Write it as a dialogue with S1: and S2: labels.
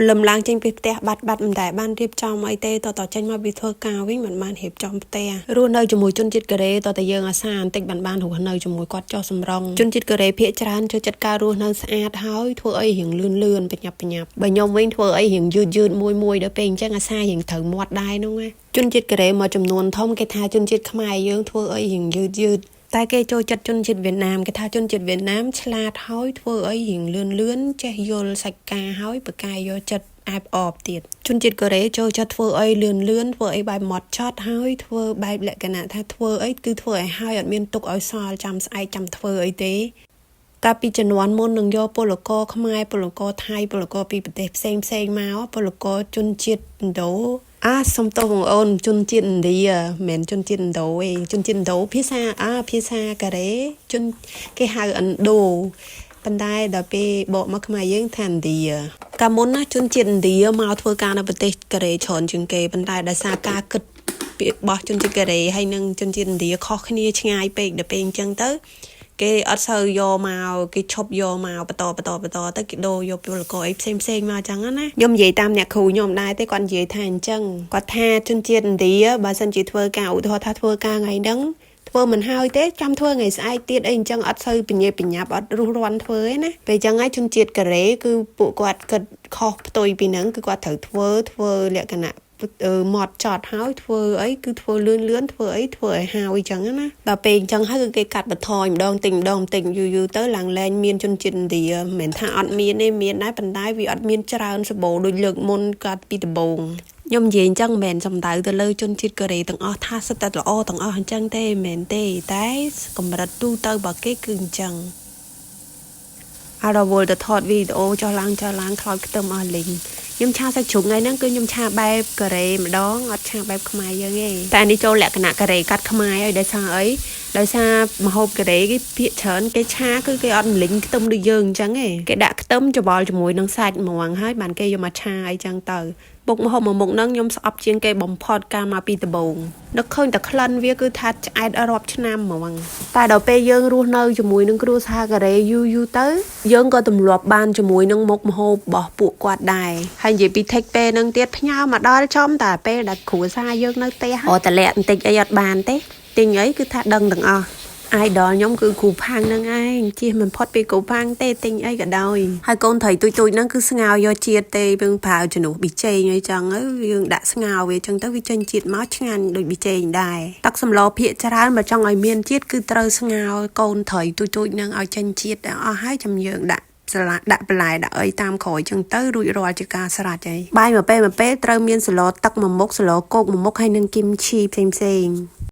S1: លំឡើងចេញពីផ្ទះបាត់មិនដែលបានរៀបចំអីទេតចេញមកពីធ្វើការវិញមិនបានរៀបចំផ្ទះរស់នៅជាមួយជនជាតិកូរ៉េតតែយើងអាសាបន្តិចបានរស់នៅជាមួយគាត់ចោះសម្រងជនជាតិកូរ៉េភាគច្រើនចូលចិត្តការរស់នៅស្អាតហើយធ្វើអីរៀងលឿនបញ្ញាប់បើខ្ញុំវិញធ្វើអីរៀងយឺតមួយដល់ពេលអញ្ចឹងអាសារៀងត្រូវមាត់ដែរនោះណាជនជាតិកូរ៉េមួយចំនួនធំគេថាជនជាតិខ្មែរយើងធ្វើអីរៀងយឺតតែគេចូលចិត្តជនជាតិវៀតណាមគេថាជនជាតិវៀតណាមឆ្លាតហើយធ្វើអីរៀងលឿនចេះយល់សាច់ការហើយប្រកែយកចិត្តអែបអបទៀតជនជាតិកូរ៉េចូលចិត្តធ្វើអីលឿនធ្វើអីបែបម៉ត់ចត់ហើយធ្វើបែបលក្ខណៈថាធ្វើអីគឺធ្វើឲ្យហើយអត់មានទុកឲ្យសល់ចាំស្អែកចាំធ្វើអីទេកាលពីជំនាន់មុននឹងយកពលករខ្មែរពលករថៃពលករពីប្រទេសផ្សេងមកពលករជនជាតិឥណ្ឌូសុំទោសបងអូនជនជាតិឥណ្ឌាមិនមែនជនជាតិឥណ្ឌូទេជនជាតិឥណ្ឌូភាសាកូរ៉េជនគេហៅឥណ្ឌូប៉ុន្តែដល់ពេលបកមកខ្មែរយើងថាឥណ្ឌាកាលមុនណាជនជាតិឥណ្ឌាមកធ្វើការនៅប្រទេសកូរ៉េច្រើនជាងគេប៉ុន្តែដោយសារការគិតរបស់ជនជាតិកូរ៉េហើយនិងជនជាតិឥណ្ឌាខុសគ្នាឆ្ងាយពេកដល់ពេលអញ្ចឹងទៅគេអត់សូវយកមកគេឈប់យកមកបន្តទៅគេដូរយកពលករអីផ្សេងមកអញ្ចឹងណាខ្ញុំនិយាយតាមអ្នកគ្រូខ្ញុំដែរទេគាត់និយាយថាអញ្ចឹងគាត់ថាជនជាតិឥណ្ឌាបើសិនជាធ្វើការឧទាហរណ៍ថាធ្វើការថ្ងៃហ្នឹងធ្វើមិនហើយទេចាំធ្វើថ្ងៃស្អែកទៀតអីអញ្ចឹងអត់សូវបញ្ញាប់អត់រុះរាន់ធ្វើទេណាពេលអញ្ចឹងហើយជនជាតិកូរ៉េគឺពួកគាត់គិតខុសផ្ទុយពីហ្នឹងគឺគាត់ត្រូវធ្វើលក្ខណៈម៉ត់ចត់ហើយធ្វើអីគឺធ្វើលឿនធ្វើអីធ្វើឲ្យហើយអញ្ចឹងណាដល់ពេលអញ្ចឹងហើយគឺគេកាត់បន្ថយម្ដងតិចយូរទៅឡើងលែងមានជនជាតិឥណ្ឌាមិនមែនថាអត់មានទេមានដែរប៉ុន្តែវាអត់មានច្រើនសម្បូរដូចលើកមុនកាត់ពីដំបូងខ្ញុំនិយាយអញ្ចឹងមិនមែនសំដៅទៅលើជនជាតិកូរ៉េទាំងអស់ថាសិតតែល្អទាំងអស់អញ្ចឹងទេមិនមែនទេតែកម្រិតទូទៅរបស់គេគឺអញ្ចឹងរវល់ទៅថតវីដេអូចុះឡើងខ្លោចខ្ទឹមអស់លេងខ្ញុំឆាសាច់ជ្រូកថ្ងៃហ្នឹងគឺខ្ញុំឆាបែបកូរ៉េម្ដងអត់ឆាបែបខ្មែរយើងទេតែនេះចូលលក្ខណៈកូរ៉េកាត់ខ្មែរហើយដោយសារអីដោយសារម្ហូបកូរ៉េគេភាគច្រើនគេឆាគឺគេអត់លីងខ្ទឹមដូចយើងអញ្ចឹងទេគេដាក់ខ្ទឹមច្បល់ជាមួយនឹងសាច់ហ្មងហើយបានគេយកមកឆាអីចឹងទៅបុកម្ហូបមួយមុខហ្នឹងខ្ញុំស្អប់ជាងគេបំផុតកាលមកពីដំបូងនឹកឃើញតែក្លិនវាគឺថាឆ្អែតរាប់ឆ្នាំហ្មងតែដល់ពេលយើងរស់នៅជាមួយនឹងគ្រួសារកូរ៉េយូរទៅយើងក៏ទម្លាប់បានជាមួយនឹងមុខម្ហូបរបស់ពួកគាត់ដែរហើយនិយាយពី take ពេលហ្នឹងទៀតផ្ញើមកដល់ចំតែពេលដែលគ្រួសារយើងនៅផ្ទះតលាក់បន្តិចអីអត់បានទេទិញអីគឺថាដឹងទាំងអស់idol ខ្ញុំគឺគ្រូផាំងហ្នឹងឯងជិះមិនផុតពីគ្រូផាំងទេទិញអីក៏ដោយហើយកូនត្រីទូចហ្នឹងគឺស្ងោរយកជាតិទេយើងប្រើជំនួសប៊ីចេងអីចឹងទៅយើងដាក់ស្ងោរវាចឹងទៅវាចេញជាតិមកឆ្ងាញ់ដូចប៊ីចេងដែរទឹកសម្លភាគច្រើនបើចង់ឲ្យមានជាតិគឺត្រូវស្ងោរកូនត្រីទូចហ្នឹងឲ្យចេញជាតិអស់ហើយចាំយើងដាក់ដាក់បន្លែដាក់អីតាមក្រោយចឹងទៅរួចរាល់ជាការស្រេចហើយបាយមួយពេលត្រូវមានសឡទឹកមួយមុខសឡគោកមួយមុខហើយនឹងគីមឈីផ្សេង